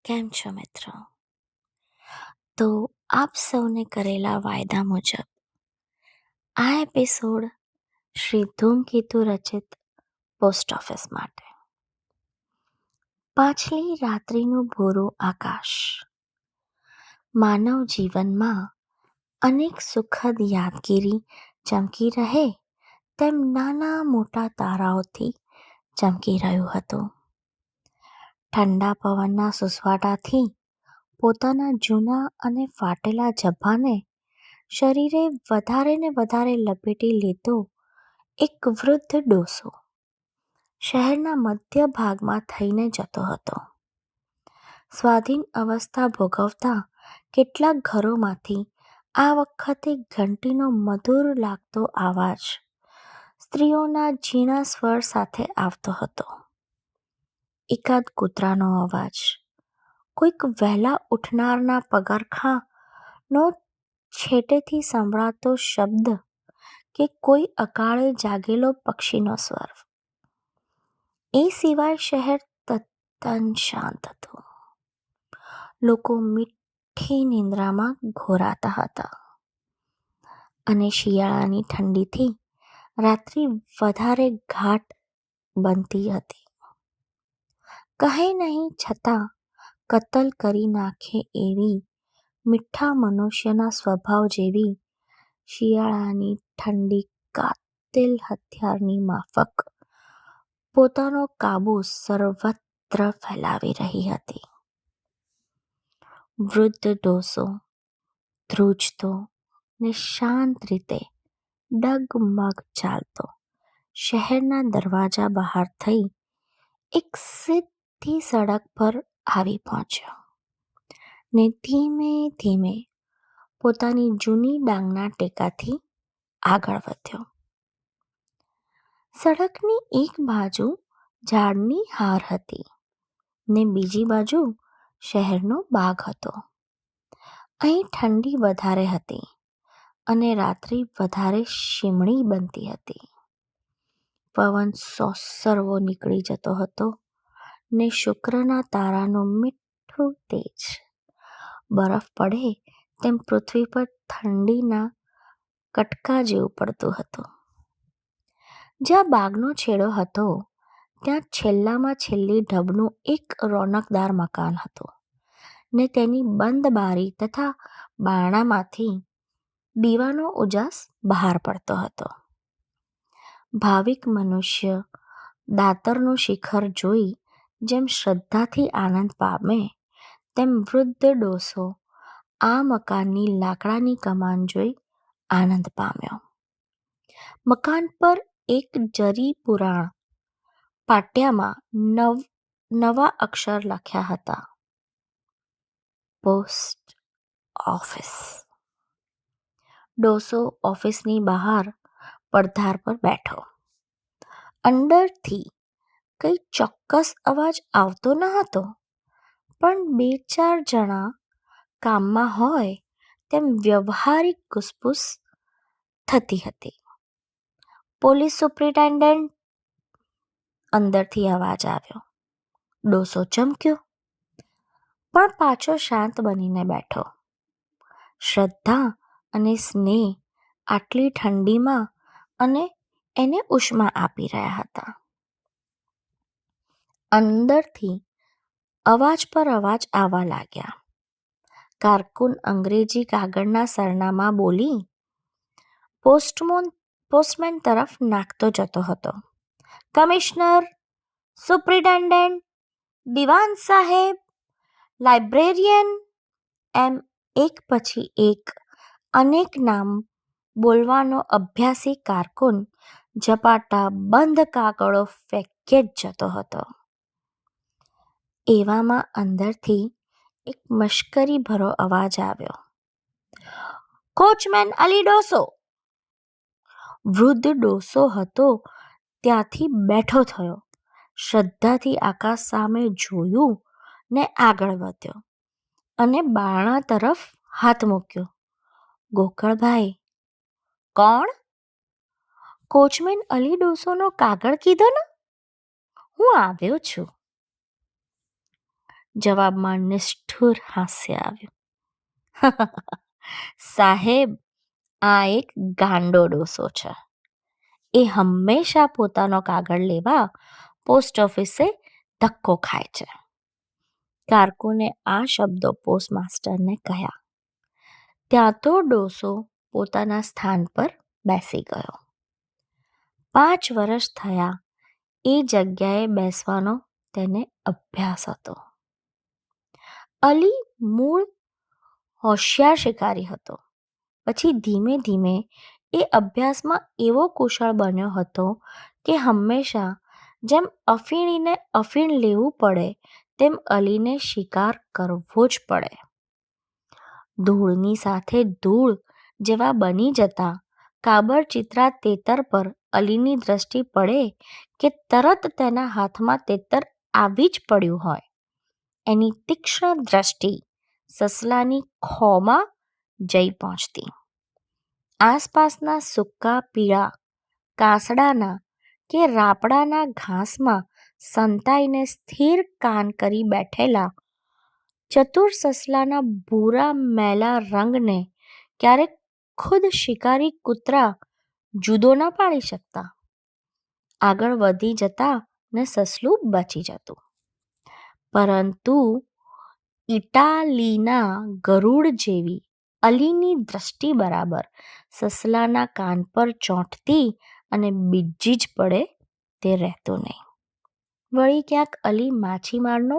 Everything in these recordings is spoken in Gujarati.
કેમ છો મિત્રો? તો આપ સૌને કરેલા વાયદા મુજબ આ એપિસોડ શ્રી ધૂમકેતુ રચિત પોસ્ટ ઓફિસ માટે. પાછલી રાત્રિનું ભૂરું આકાશ. માનવ જીવનમાં અનેક સુખદ યાદગીરી ચમકી રહે તેમ નાના મોટા તારાઓથી ચમકી રહ્યું હતું. ઠંડા પવનના સુસવાટાથી પોતાના જૂના અને ફાટેલા ઝભ્ભાને શરીરે વધારે ને વધારે લપેટી લેતો એક વૃદ્ધ ડોસો શહેરના મધ્ય ભાગમાં થઈને જતો હતો. સ્વાધીન અવસ્થા ભોગવતા કેટલાક ઘરોમાંથી આ વખતે ઘંટીનો મધુર લાગતો અવાજ સ્ત્રીઓના ઝીણા સ્વર સાથે આવતો હતો. એકાદ કૂતરાનો અવાજ, કોઈક વહેલા ઉઠનારના પગરખાંનો છેટેથી સંભળાતો શબ્દ કે કોઈ અકાળે જાગેલો પક્ષીનો સ્વર. એ સિવાય શહેર તદ્દન શાંત હતું. લોકો મીઠી નિંદ્રામાં ઘોરાતા હતા અને શિયાળાની ઠંડીથી રાત્રિ વધારે ઘાટ બનતી હતી. કહે નહીં છતાં કતલ કરી નાખે એવી મીઠા મનુષ્યના સ્વભાવ જેવી શિયાળાની ઠંડી કાતિલ હથિયારની માફક પોતાનો કાબૂ સર્વત્ર ફેલાવી રહી હતી. વૃદ્ધ ડોસો ધ્રુજતો ને શાંત રીતે ડગમગ ચાલતો શહેરના દરવાજા બહાર થઈ એક સીધી સડક પર આવી પહોંચ્યો ને ધીમે ધીમે પોતાની જૂની ડાંગના ટેકાથી આગળ વધ્યો. સડકની એક બાજુ ઝાડની હાર હતી ને બીજી બાજુ શહેરનો બાગ હતો. અહીં ઠંડી વધારે હતી અને રાત્રિ વધારે શીમળી બનતી હતી. પવન સોસરવો નીકળી જતો હતો ને શુક્રના તારાનું મીઠું તેજ બરફ પડે તેમ પૃથ્વી પર ઠંડીના કટકા જેવું પડતું હતું. જ્યાં બાગનો છેડો હતો ત્યાં છેલ્લામાં છેલ્લી ઢબનું એક રોનકદાર મકાન હતું ને તેની બંધ બારી તથા બારણામાંથી દીવાનો ઉજાસ બહાર પડતો હતો. ભાવિક મનુષ્ય દાતરનું શિખર જોઈ જેમ શ્રદ્ધાથી આનંદ પામે તેમ વૃદ્ધ ડોસો આ મકાનની લાકડાની કમાન જોઈ આનંદ પામ્યો. મકાન પર એક જરી પુરાણ પાટિયામાં નવા અક્ષર લખ્યા હતા: પોસ્ટ ઓફિસ. ડોસો ઓફિસની બહાર પડધાર પર બેઠો. અંદરથી કંઈ ચોક્કસ અવાજ આવતો ન હતો, પણ બે ચાર જણા કામમાં હોય તેમ વ્યવહારિક ગુસપુસ થતી હતી. પોલીસ સુપ્રિન્ટેન્ડન્ટ, અંદરથી અવાજ આવ્યો. ડોસો ચમક્યો, પણ પાછો શાંત બનીને બેઠો. શ્રદ્ધા અને સ્નેહ આટલી ઠંડીમાં અને એને ઉષ્મા આપી રહ્યા હતા. અંદરથી અવાજ પર અવાજ આવવા લાગ્યા. કારકુન અંગ્રેજી કાગળના સરનામા બોલી પોસ્ટમેન તરફ નાખતો જતો હતો. કમિશનર, સુપ્રિન્ટેન્ડન્ટ, દિવાન સાહેબ, લાઇબ્રેરિયન, એમ એક પછી એક અનેક નામ બોલવાનો અભ્યાસી કારકુન ઝપાટા બંધ કાગળો ફેંક્યે જ જતો હતો. એવામાં અંદરથી એક મશ્કરી ભરો અવાજ આવ્યો: કોચમેન અલી ડોસો. વૃદ્ધ ડોસો હતો ત્યાંથી બેઠો થયો, શ્રદ્ધાથી આકાશ સામે જોયું ને આગળ વધ્યો અને બારણા તરફ હાથ મૂક્યો. ગોકળભાઈ. કોણ? કોચમેન અલી ડોસોનો કાગળ કીધો ને? હું આવ્યો છું. જવાબમાં નિષ્ઠુર હાસ્ય આવ્યું. સાહેબ, આ એક ગાંડો ડોસો છે. એ હંમેશા પોતાનો કાગળ લેવા પોસ્ટ ઓફિસે ધક્કો ખાય છે. કારકુને આ શબ્દો પોસ્ટમાસ્ટરને કહ્યા. ત્યાં તો ડોસો પોતાના સ્થાન પર બેસી ગયો. 5 વર્ષ થયા એ જગ્યાએ બેસવાનો તેને અભ્યાસ હતો. અલી મૂળ હોશિયાર શિકારી હતો. પછી ધીમે ધીમે એ અભ્યાસમાં એવો કુશળ બન્યો હતો કે હંમેશા જેમ અફીણીને અફીણ લેવું પડે તેમ અલીને શિકાર કરવો જ પડે. ધૂળની સાથે ધૂળ જેવા બની જતા કાબરચિત્રા તેતર પર અલીની દ્રષ્ટિ પડે કે તરત તેના હાથમાં તેતર આવી જ પડ્યું હોય. એની તીક્ષ્ણ દ્રષ્ટિ સસલાની ખોમાં જઈ પહોંચતી. આસપાસના સૂકા પીળા કાસડાના કે રાપડાના ઘાસમાં સંતાઈને સ્થિર કાન કરી બેઠેલા ચતુર સસલાના ભૂરા મેલા રંગને ક્યારેક ખુદ શિકારી કૂતરા જુદો ન પાડી શકતા. આગળ વધી જતા ને સસલું બચી જતું. પરંતુ ઇટાલીના ગરુડ જેવી અલીની દ્રષ્ટિ બરાબર સસલાના કાન પર ચોંટતી અને બીજી જ પડે તે રહેતું નહીં. વળી ક્યાંક અલી માછીમારનો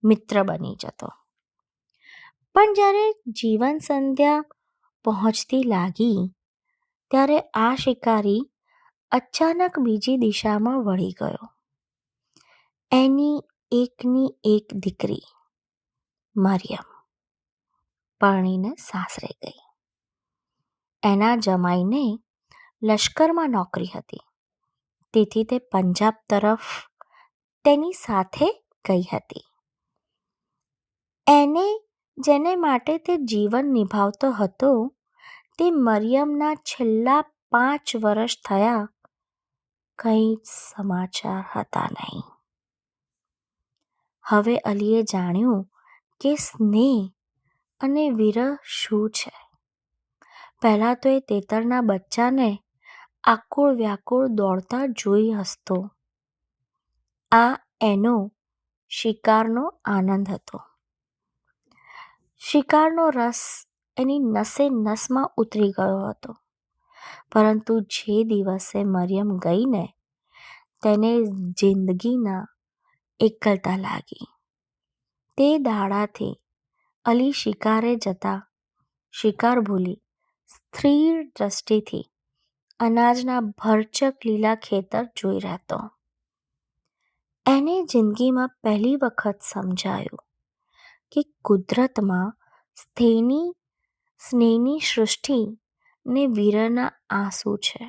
મિત્ર બની જતો. પણ જ્યારે જીવન સંધ્યા પહોંચતી લાગી ત્યારે આ શિકારી અચાનક બીજી દિશામાં વળી ગયો. એની એકની એક દીકરી મરિયમ પરણીને સાસરે ગઈ. એના જમાઈને લશ્કરમાં નોકરી હતી, તેથી તે પંજાબ તરફ તેની સાથે ગઈ હતી. એને જેને માટે તે જીવન નિભાવતો હતો તે મરિયમના છેલ્લા 5 વર્ષ થયા કંઈ જ સમાચાર હતા નહીં. હવે અલીએ જાણ્યું કે સ્નેહ અને વિરહ શું છે. પહેલાં તો એ તેતરના બચ્ચાને આકુળ વ્યાકુળ દોડતા જોઈ હસતો. આ એનો શિકારનો આનંદ હતો. શિકારનો રસ એની નસે નસમાં ઉતરી ગયો હતો. પરંતુ જે દિવસે મરિયમ ગઈ ને તેને જિંદગીના એકલતા લાગી. તે દાડાથી અલી શિકારે જતા શિકાર ભૂલી સ્થિર દ્રષ્ટિથી અનાજના ભરચક લીલા ખેતર જોઈ રહેતો. એને જિંદગીમાં પહેલી વખત સમજાયું કે કુદરતમાં સ્નેહની સૃષ્ટિ ને વીરના આંસુ છે.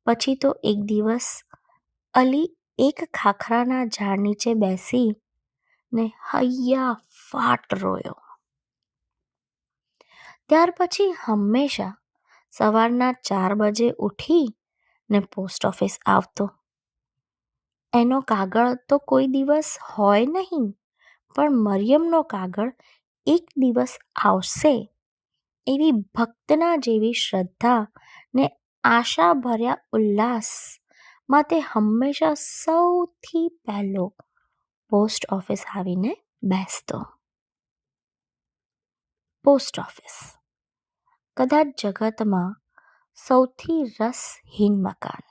પછી તો એક દિવસ અલી એક ખાખરાના ઝાડ નીચે બેસી ને હૈયા ફાટ રોયો. ત્યાર પછી હંમેશા સવારના 4 બજે ઉઠી ને પોસ્ટ ઓફિસ આવતો. એનો કાગળ તો કોઈ દિવસ હોય નહીં, પણ મરિયમનો કાગળ એક દિવસ આવશે એવી ભક્તના જેવી શ્રદ્ધા ને આશાભર્યા ઉલ્લાસમાં તે હંમેશા સૌથી પહેલો પોસ્ટ ઓફિસ આવીને બેસતો. પોસ્ટ ઓફિસ કદાચ જગતમાં સૌથી રસહીન મકાન.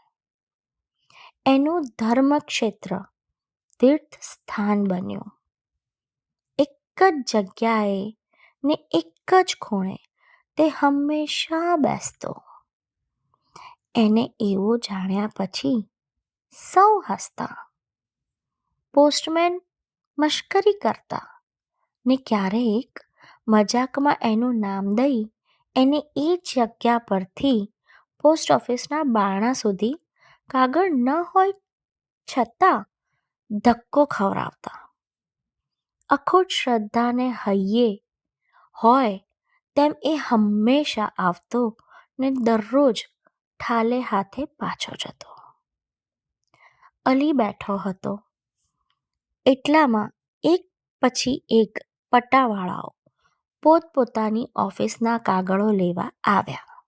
એનું ધર્મક્ષેત્ર તીર્થ સ્થાન બન્યું. એક જ જગ્યાએ ને એક જ ખૂણે તે હંમેશા બેસતો. એને એવું જાણ્યા પછી સૌ હસતા. પોસ્ટમેન મશ્કરી કરતા ને ક્યારેક મજાકમાં એનું નામ દઈ એને એ જગ્યા પરથી પોસ્ટ ઓફિસના બારણા સુધી કાગળ ન હોય છતાં ધક્કો ખવડાવતા. અખૂટ શ્રદ્ધાને હૈયે હોય તેમ એ હંમેશા આવતો ને દરરોજ ઠાલે હાથે પાછો જતો. અલી બેઠો હતો એટલામાં એક પછી એક પટ્ટાવાળાઓ પોતપોતાની ઓફિસના કાગળો લેવા આવ્યા.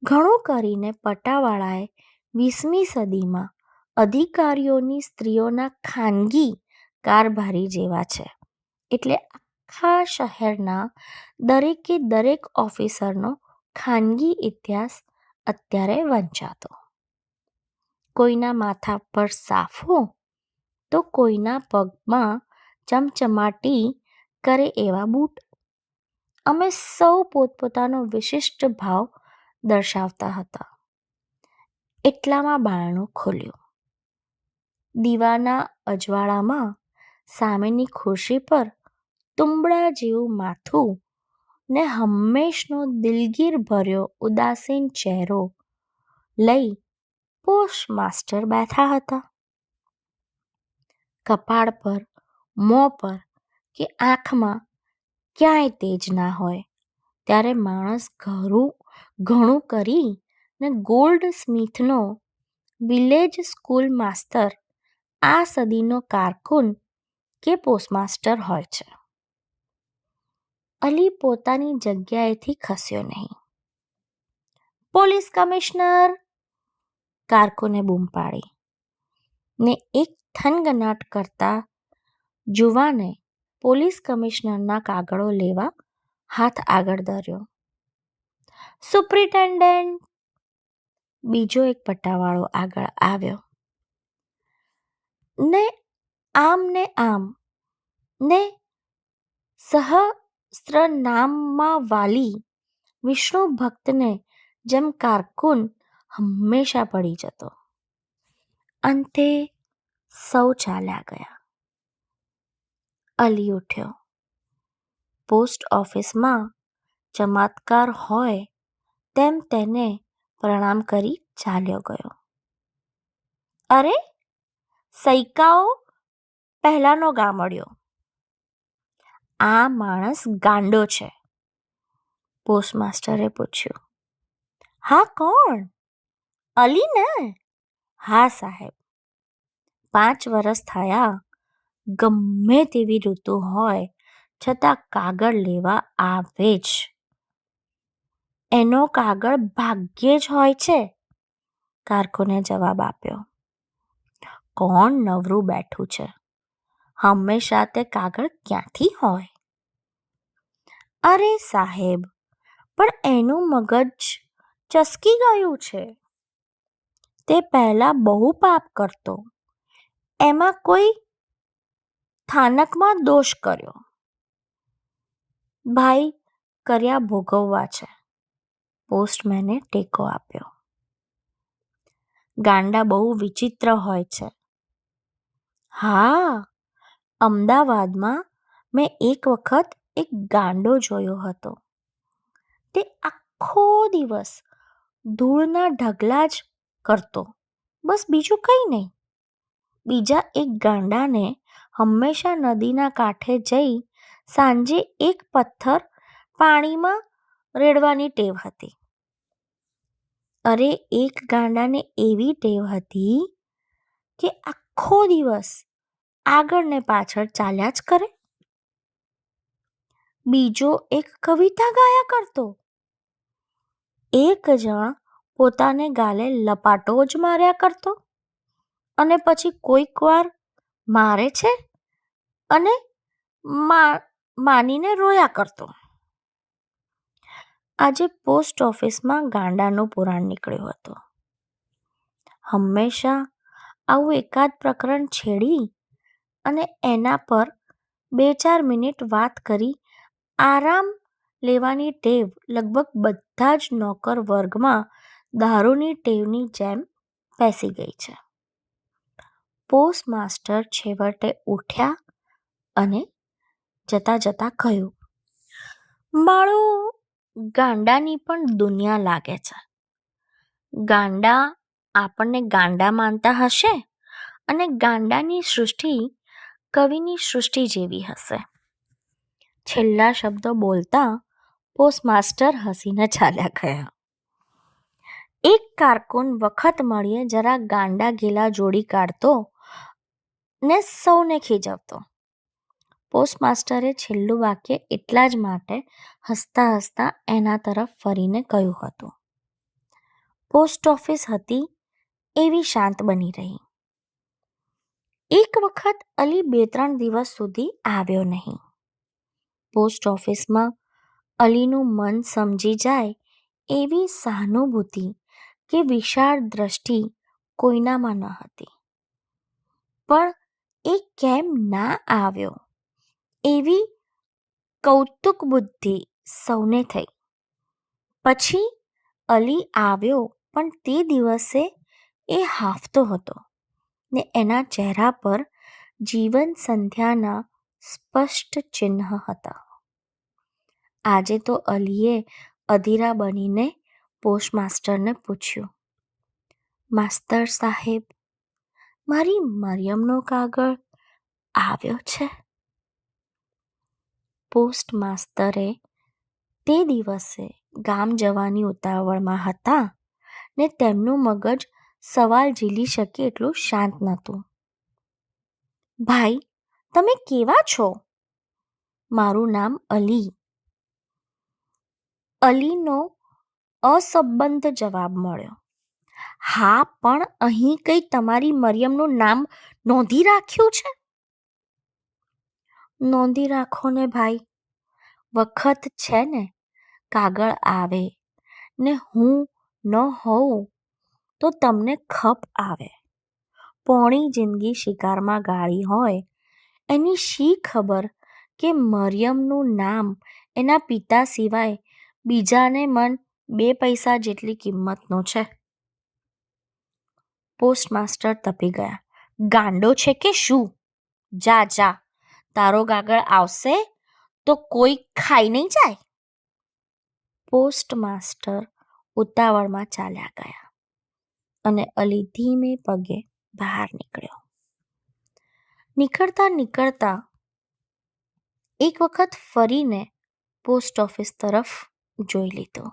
ઘણું કરીને પટ્ટાવાળાએ 20મી સદીમાં અધિકારીઓની સ્ત્રીઓના ખાનગી કારભારી જેવા છે, એટલે આખા શહેરના દરેકે દરેક ઓફિસરનો ખાનગી ઇતિહાસ અત્યારે વંચાતો. કોઈના માથા પર સાફો તો કોઈના પગમાં ચમચમાટી કરે એવા બૂટ. અમે સૌ પોતપોતાનો વિશિષ્ટ ભાવ દર્શાવતા હતા. એટલામાં બારણું ખુલ્યું. દીવાના અજવાળામાં સામેની ખુરશી પર તુંબડા જેવું માથું ને હંમેશનો દિલગીર ભર્યો ઉદાસીન ચહેરો લઈ પોસ્ટમાસ્ટર બેઠા હતા. કપાળ પર, મોં પર કે આંખમાં ક્યાંય તેજ ના હોય ત્યારે માણસ ઘણું કરી ને ગોલ્ડ સ્મિથનો વિલેજ સ્કૂલ માસ્તર આ સદીનો કારકુન કે પોસ્ટમાસ્ટર હોય છે. અલી પોતાની જગ્યાએથી ખસ્યો નહીં. પોલીસ કમિશનર, કારકુને બૂમ પાડી ને એક થનગનાટ કરતા જુવાને પોલીસ કમિશનરના કાગળો લેવા હાથ આગળ ધર્યો. સુપ્રિન્ટેન્ડન્ટ, બીજો એક પટ્ટાવાળો આગળ આવ્યો. ને આમ ને સહસ્ત્રનામમાં વાલી વિષ્ણુ ભક્તને જેમ કારકુન હંમેશા પડી જતો. અંતે સૌ ચાલ્યા ગયા. અલી ઉઠ્યો. પોસ્ટ ઓફિસમાં ચમત્કાર હોય તેમ તેને પ્રણામ કરી ચાલ્યો ગયો. અરે, સૈકાઓ પહેલાનો ગામડિયો, આ માણસ ગાંડો છે? પોસ્ટમાસ્ટરે પૂછ્યું. હા, કોણ? અલી ને? હા સાહેબ. 5 વર્ષ થયા, ગમે તેવી ઋતુ હોય છતાં કાગળ લેવા આવે જ. એનો કાગળ ભાગ્યે જ હોય છે, કારકુને જવાબ આપ્યો. કોણ નવરું બેઠું છે? હંમેશા તે કાગળ ક્યાંથી હોય? અરે સાહેબ, પણ એનું મગજ ચસકી ગયું છે. તે પહેલા બહુ પાપ કરતો, એમાં કોઈ સ્થાનકમાં દોષ કર્યો. ભાઈ કર્યા ભોગવવા છે, પોસ્ટમેને ટેકો આપ્યો. ગાંડા બહુ વિચિત્ર હોય છે. હા, અમદાવાદમાં મેં એક વખત એક ગાંડો જોયો હતો. તે આખો દિવસ ધૂળના ઢગલા જ કરતો, બસ બીજું કંઈ નહીં. બીજા એક ગાંડાને હંમેશા નદીના કાંઠે જઈ સાંજે એક પથ્થર પાણીમાં રેડવાની ટેવ હતી. અરે, એક ગાંડાને એવી ટેવ હતી કે આખો દિવસ આગળ ને પાછળ ચાલ્યા જ કરે. બીજો એક કવિતા ગાયા કરતો. એક જણ પોતાને ગાલે લપાટો જ માર્યા કરતો અને પછી કોઈક વાર મારે છે અને માનીને રોયા કરતો. આજે પોસ્ટ ઓફિસમાં ગાંડાનું પુરાણ નીકળ્યું હતું. હંમેશા આવું એકાદ પ્રકરણ છેડી અને એના પર 2-4 મિનિટ વાત કરી આરામ લેવાની ટેવ લગભગ બધા જ નોકર વર્ગમાં દારૂની ટેવની જેમ પેસી ગઈ છે. પોસ્ટમાસ્ટર છેવટે ઉઠ્યા અને જતા જતા કહ્યું, મારું ગાંડાની પણ દુનિયા લાગે છે. ગાંડા આપણને ગાંડા માનતા હશે અને ગાંડાની સૃષ્ટિ કવિની સૃષ્ટિ જેવી હશે. છેલ્લા શબ્દો બોલતા પોસ્ટમાસ્ટર હસીને ચાલ્યા ગયા. એક કારકુન વખત મળીએ જરા ગાંડા ગેલા જોડી કાઢતો ને સૌને ખીજવતો. પોસ્ટમાસ્ટરે છેલ્લું વાક્ય એટલા જ માટે હસતા હસતા એના તરફ ફરીને કહ્યું હતું. પોસ્ટ ઓફિસ હતી એવી શાંત બની રહી. એક વખત અલી 2-3 દિવસ સુધી આવ્યો નહીં. પોસ્ટ ઓફિસમાં અલીનું મન સમજી જાય એવી સહાનુભૂતિ કે વિશાળ દ્રષ્ટિ કોઈનામાં ન હતી. પણ એ કેમ ના આવ્યો એવી કૌતુક બુદ્ધિ સૌને થઈ. પછી અલી આવ્યો, પણ તે દિવસે એ હાંફતો હતો ને એના ચહેરા પર જીવન સંધ્યાના સ્પષ્ટ ચિહ્ન હતા. આજે તો અલીએ અધીરા બનીને પોસ્ટમાસ્ટરને પૂછ્યું, માસ્તર સાહેબ, મારી મરિયમનો કાગળ આવ્યો છે? પોસ્ટમાસ્તરે તે દિવસે ગામ જવાની ઉતાવળમાં હતા ને તેમનું મગજ સવાલ ઝીલી શકે એટલું શાંત નહોતું. ભાઈ, તમે કેવા છો? મારું નામ અલી. અલીનો અસંબદ્ધ જવાબ મળ્યો. હા, પણ અહીં કંઈ તમારી મરિયમનું નામ નોંધી રાખ્યું છે? નોંધી રાખો ને ભાઈ, વખત છે ને, કાગળ આવે ને હું ન હોઉં તો તમને ખપ આવે. પોણી જિંદગી શિકારમાં ગાળી હોય એની શી ખબર કે મરિયમનું નામ એના પિતા સિવાય બીજાને મન 2 પૈસા જેટલી કિંમતનું છે. પોસ્ટમાસ્ટર તપી ગયા. ગાંડો છે કે શું? જા જા, તારો કાગળ આવશે તો કોઈ ખાઈ નહીં જાય. પોસ્ટમાસ્ટર ઉતાવળમાં ચાલ્યા ગયા અને અલી ધીમે પગે બહાર નીકળ્યો. નીકળતા એક વખત ફરીને પોસ્ટ ઓફિસ તરફ જોઈ લીધો.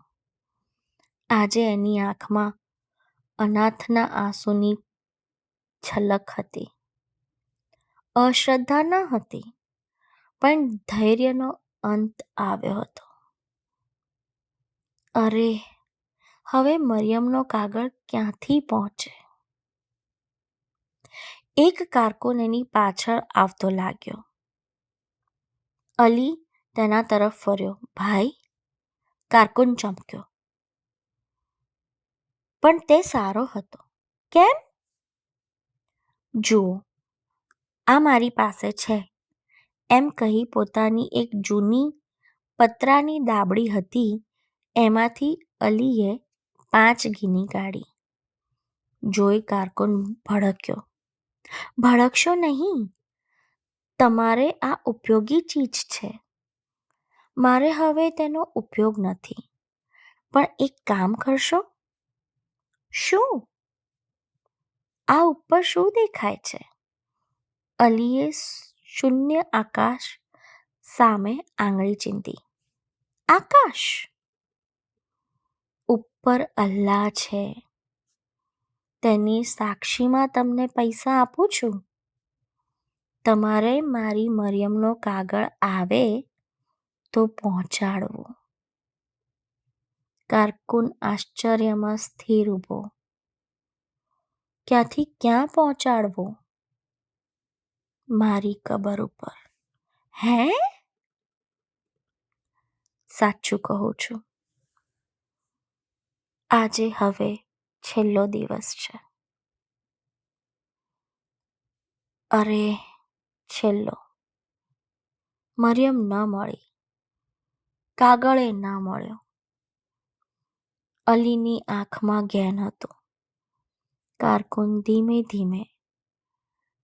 આજે એની આંખમાં અનાથના આંસુની છલક હતી. અશ્રદ્ધા ન હતી, પણ ધૈર્યનો અંત આવ્યો હતો. અરે, હવે મરિયમનો કાગળ ક્યાંથી પહોંચે? એક કારકુન એની પાછળ આવતો લાગ્યો. અલી તેના તરફ ફર્યો. ભાઈ? કારકુન ચમક્યો. પણ તે સારો હતો. કેમ? જુઓ, આ મારી પાસે છે, એમ કહી પોતાની એક જૂની પતરાની દાબડી હતી એમાંથી અલીએ 5 ગીની કાઢી. જોઈ કારકુન ભડક્યો. ભડકશો નહીં, તમારે આ ઉપયોગી ચીજ છે. મારે હવે તેનો ઉપયોગ નથી, પણ એક કામ કરશો? શું? આ ઉપર શું દેખાય છે? અલીએ શૂન્ય આકાશ સામે આંગળી ચીંધી. આકાશ? ઉપર અલ્લાહ છે. તેની સાક્ષીમાં તમને પૈસા આપું છું. તમારે મારી મરિયમનો કાગળ આવે તો પહોંચાડવો. કારકુન આશ્ચર્યમાં સ્થિર ઊભો. ક્યાંથી ક્યાં પહોંચાડવો? મારી કબર ઉપર. હે? સાચું કહું છું. આજે હવે છેલ્લો દિવસ છે. અરે, છેલ્લો. મરિયમ ન મળી, કાગળે ન મળ્યો. અલીની આંખમાં ઘેન હતો. કારકુન ધીમે ધીમે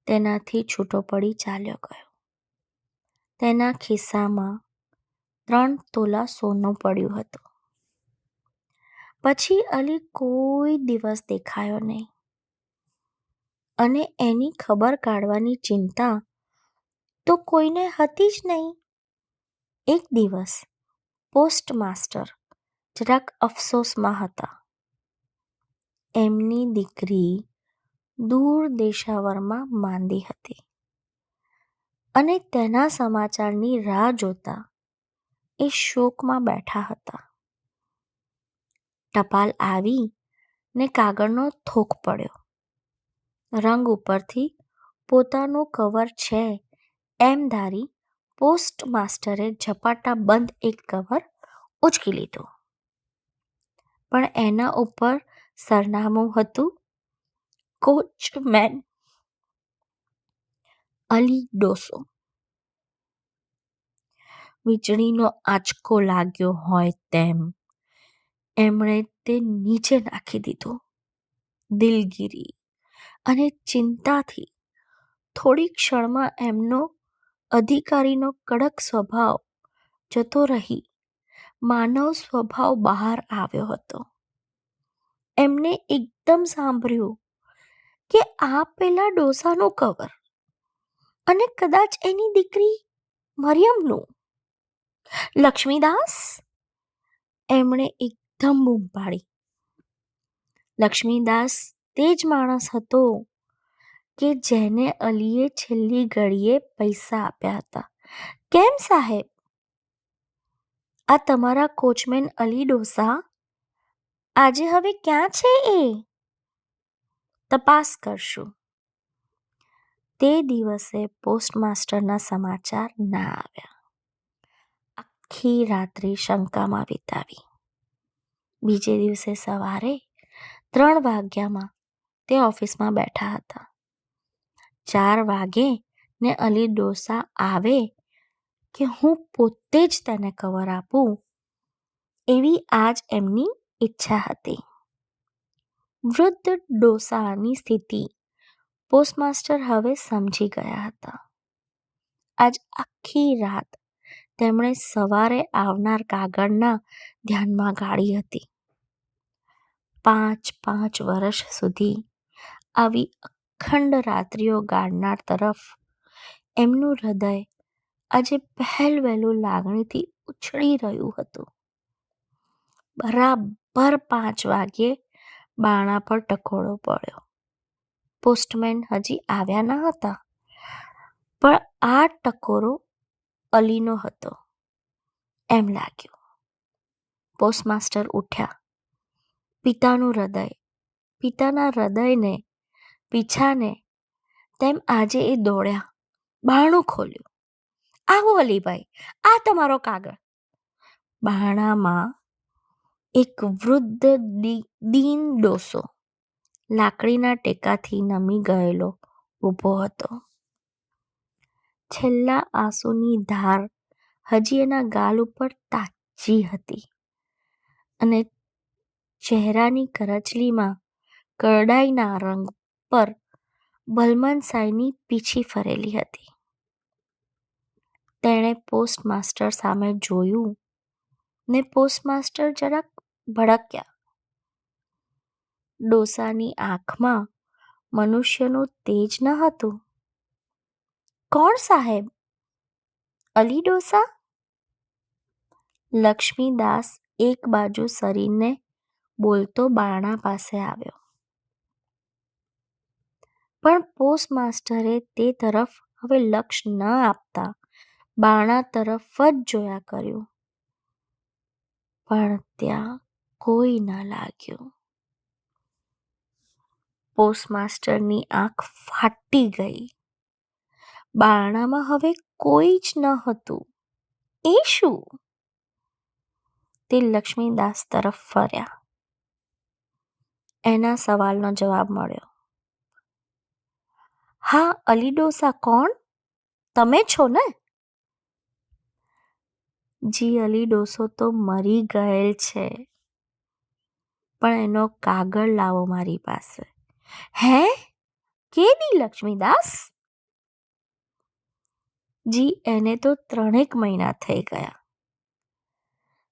તેનાથી છૂટો પડી ચાલ્યો ગયો. તેના ખિસ્સામાં 3 તોલા સોનું પડ્યું હતું. પછી અલી કોઈ દિવસ દેખાયો નહીં અને એની ખબર કાઢવાની ચિંતા તો કોઈને હતી જ નહીં. એક દિવસ પોસ્ટમાસ્ટર જરાક અફસોસમાં હતા. એમની દીકરી દૂર દેશાવરમાં માંદી હતી. અને તેના સમાચારની રાહ જોતા એ શોકમાં બેઠા હતા. ટપાલ આવી ને કાગળનો થોક પડ્યો. રંગ ઉપરથી પોતાનું કવર છે એમ ધારી પોસ્ટ માસ્ટરે ઝપાટા બંધ એક કવર ઉચકી લીધું. પણ એના ઉપર સરનામું હતું કોચમેન અલી ડોસો. વીજળીનો આંચકો લાગ્યો હોય તેમ એમણે તે નીચે નાખી દીધું. દિલગીરી અને ચિંતાથી થોડી ક્ષણમાં એમનો અધિકારીનો કડક સ્વભાવ જતો રહી માનવ સ્વભાવ બહાર આવ્યો હતો. એમને એકદમ સાંભળ્યું કે આ પેલા ડોસાનું કવર અને કદાચ એની દીકરી મરિયમનું. લક્ષ્મીદાસ! એમણે એકદમ બૂમ પાડી. લક્ષ્મીદાસ તે જ માણસ હતો કે જેને અલીએ છેલ્લી ઘડીએ પૈસા આપ્યા હતા. કેમ સાહેબ? આ તમારા કોચમેન અલી ડોસા? આજે હવે ક્યાં છે એ? તપાસ કરશું. તે દિવસે પોસ્ટમાસ્ટરના સમાચાર ના આવ્યા. આખી રાત્રિ શંકામાં વિતાવી. બીજે દિવસે સવારે 3 વાગ્યામાં તે ઓફિસમાં બેઠા હતા. 4 વાગે ને અલી ડોસા આવે કે હું પોતે જ તેને કવર આપું એવી આજ એમની ઈચ્છા હતી. વૃદ્ધ ડોસાની સ્થિતિ પોસ્ટમાસ્ટર હવે સમજી ગયા હતા. આજ આખી રાત તેમણે સવારે આવનાર કાગળના ધ્યાનમાં ગાળી હતી. 5 વર્ષ સુધી આવી અખંડ રાત્રિઓ ગાળનાર તરફ એમનું હૃદય આજે પહેલવહેલું લાગણીથી ઉછળી રહ્યું હતું. બરાબર 5 વાગ્યે બારણા પર ટકોરો પડ્યો. પોસ્ટમેન હજી આવ્યા ન હતા, પણ આ ટકોરો અલીનો હતો એમ લાગ્યું. પોસ્ટમાસ્ટર ઉઠ્યા. પિતાના હૃદયને પીછાને તેમ આજે એ દોડ્યા. બારણું ખોલ્યું. આવો અલીભાઈ, આ તમારો કાગળ. બારણામાં એક વૃદ્ધ દીન ડોસો લાકડીના ટેકાથી નમી ગયેલો ઊભો હતો. છેલ્લા આંસુની ધાર હજી એના ગાલ ઉપર તાજી હતી અને ચહેરાની કરચલીમાં કરડાઈના રંગ પર ભલમનસાઈની પીછી ફરેલી હતી. તેણે પોસ્ટમાસ્ટર સામે જોયું ને પોસ્ટમાસ્ટર જરાક ભડક્યા. ડોસાની આંખમાં મનુષ્યનું તેજ ન હતું. કોણ સાહેબ? અલી ડોસા? લક્ષ્મીદાસ એક બાજુ સરીને બોલતો બારણા પાસે આવ્યો. પણ પોસ્ટમાસ્ટરે તે તરફ હવે લક્ષ ન આપતા બારણા તરફ જ જોયા કર્યું. પણ ત્યાં કોઈ ન લાગ્યું. પોસ્ટમાસ્ટરની આંખ ફાટી ગઈ. બારણામાં હવે કોઈ જ ન હતું. એ શું? તે લક્ષ્મીદાસ તરફ ફર્યા. એના સવાલનો જવાબ મળ્યો. હા, અલી ડોસા કોણ? તમે છો ને? જી, અલી ડોસો તો મરી ગયેલ છે, પણ એનો કાગળ લાવો મારી પાસે. હે? કેદી લક્ષ્મીદાસ? જી, એને તો 3 મહિના થઈ ગયા.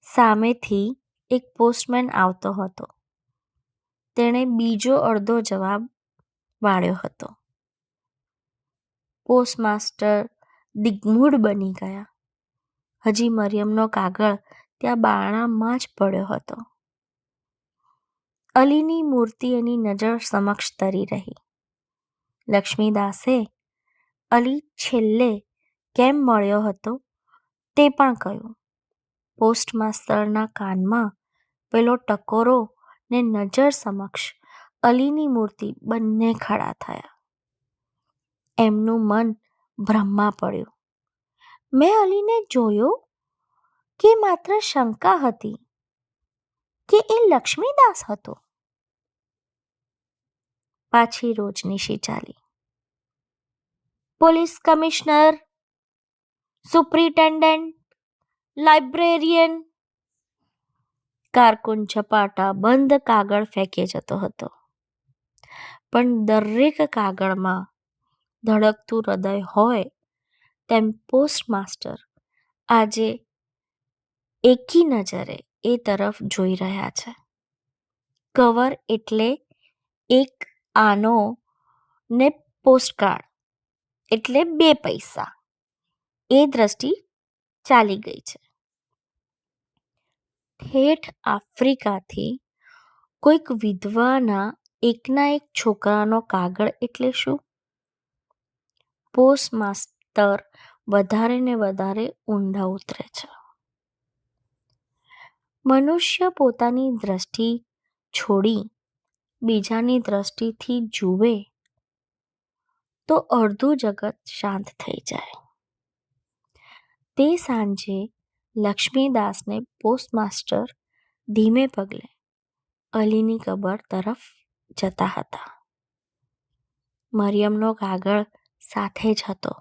સામેથી એક પોસ્ટમેન આવતો હતો. તેણે બીજો અડધો જવાબ વાળ્યો હતો. પોસ્ટમાસ્ટર દિગ્મૂઢ બની ગયા. હજી મરિયમનો કાગળ ત્યાં બારણામાં જ પડ્યો હતો. અલીની મૂર્તિ એની નજર સમક્ષ તરી રહી. લક્ષ્મીદાસે અલી છેલ્લે કેમ મળ્યો હતો તે પણ કહ્યું. પોસ્ટમાસ્ટરના કાનમાં પેલો ટકોરો ને નજર સમક્ષ અલીની મૂર્તિ બંને ખડા થયા. એમનું મન ભ્રમમાં પડ્યું. મેં અલીને જોયો કે માત્ર શંકા હતી કે એ લક્ષ્મીદાસ હતો? પાછી રોજનીશી ચાલી. Police commissioner, superintendent, librarian. કારકુન ઝપાટા બંધ કાગળ ફેંકે જતો હતો, પણ દરેક કાગળમાં ધડકતું હૃદય હોય તેમ પોસ્ટમાસ્ટર આજે એકી નજરે એ તરફ જોઈ રહ્યા છે. કવર એટલે એક આનો ને પોસ્ટકાર્ડ એટલે 2 પૈસા. એ દ્રષ્ટિ ચાલી ગઈ છે. ઠેઠ આફ્રિકાથી કોઈક વિધવાના એકના એક છોકરાનો કાગળ એટલે શું? પોસ્ટમાસ્ટર વધારે ને વધારે ઊંડા ઉતરે છે. મનુષ્ય પોતાની દ્રષ્ટિ છોડી બીજાની દ્રષ્ટિથી જુએ તો અડધું જગત શાંત થઈ જાય. તે સાંજે લક્ષ્મીદાસને પોસ્ટમાસ્ટર ધીમે પગલે અલીની કબર તરફ જતા હતા. મરિયમનો કાગળ સાથે જ હતો.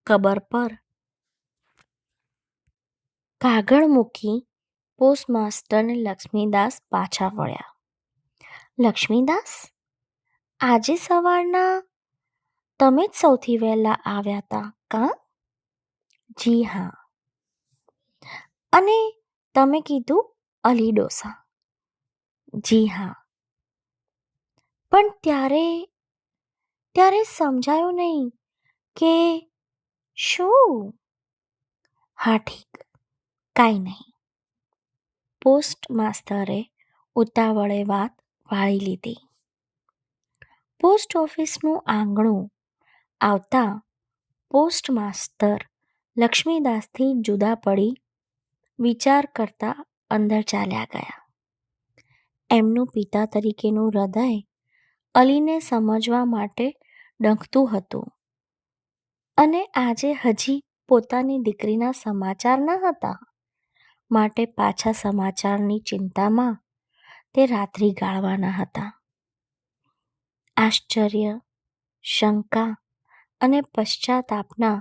કબર પર કાગળ મૂકી પોસ્ટમાસ્ટરને લક્ષ્મીદાસ પાછા વળ્યા. લક્ષ્મીદાસ, આજે સવારના તમે જ સૌથી વહેલા આવ્યા હતા કાં? જી હા. અને તમે કીધું અલી ડોસા? જી હા. પણ ત્યારે સમજાયું નહીં કે શું? હા ઠીક, કાંઈ નહીં. પોસ્ટમાસ્ટરે ઉતાવળે વાત વાળી લીધી. પોસ્ટ ઓફિસનું આંગણું આવતા પોસ્ટમાસ્ટર લક્ષ્મીદાસથી જુદા પડી વિચાર કરતા અંદર ચાલ્યા ગયા. એમનું પિતા તરીકેનું હૃદય અલીને સમજવા માટે ડંખતું હતું, અને આજે હજી પોતાની દીકરીના સમાચાર ન હતા, માટે પાછા સમાચારની ચિંતામાં તે રાત્રિ ગાળવાના હતા. આશ્ચર્ય, શંકા અને પશ્ચાતાપના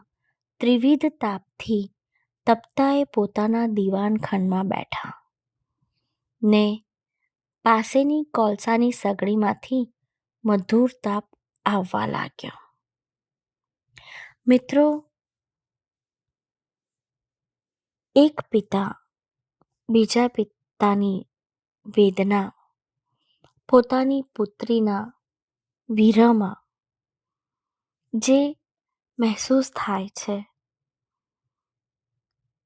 ત્રિવિધ તાપથી તપતા એ પોતાના દીવાનખંડમાં બેઠા, ને પાસેની કોલસાની સગડીમાંથી મધુર તાપ આવવા લાગ્યો. મિત્રો, એક પિતા બીજા પિતાની વેદના પોતાની પુત્રીના વિરહમાં જે મહેસૂસ થાય છે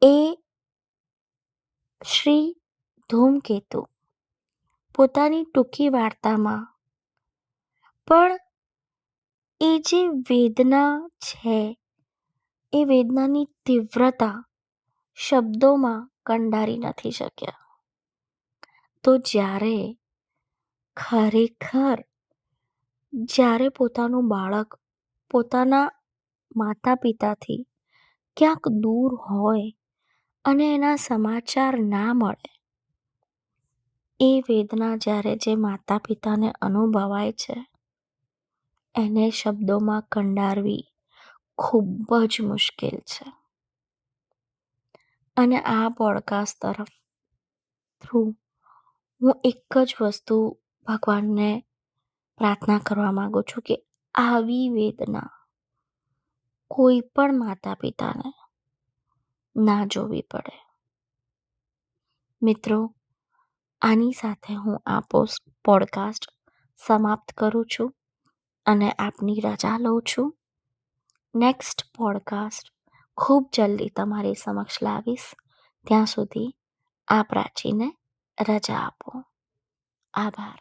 એ શ્રી ધૂમકેતુ પોતાની ટૂંકી વાર્તામાં પણ એ જે વેદના છે એ વેદનાની તીવ્રતા શબ્દોમાં કંડારી નથી શક્યા. તો જ્યારે પોતાનું બાળક પોતાના માતા પિતાથી ક્યાંક દૂર હોય અને એના સમાચાર ના મળે, એ વેદના જ્યારે જે માતા પિતાને અનુભવાય છે એને શબ્દોમાં કંડારવી ખૂબ જ મુશ્કેલ છે. અને આ પોડકાસ્ટ થ્રુ હું એક જ વસ્તુ ભગવાનને પ્રાર્થના કરવા માંગુ છું કે આવી વેદના કોઈ પણ માતા પિતાને ના જોવી પડે. મિત્રો, આની સાથે હું આ પોડકાસ્ટ સમાપ્ત કરું છું અને આપની રજા લઉં છું. નેક્સ્ટ પોડકાસ્ટ ખૂબ જલ્દી તમારી સમક્ષ લાવીશ. ત્યાં સુધી આ પ્રાચીને રજા આપો. આભાર.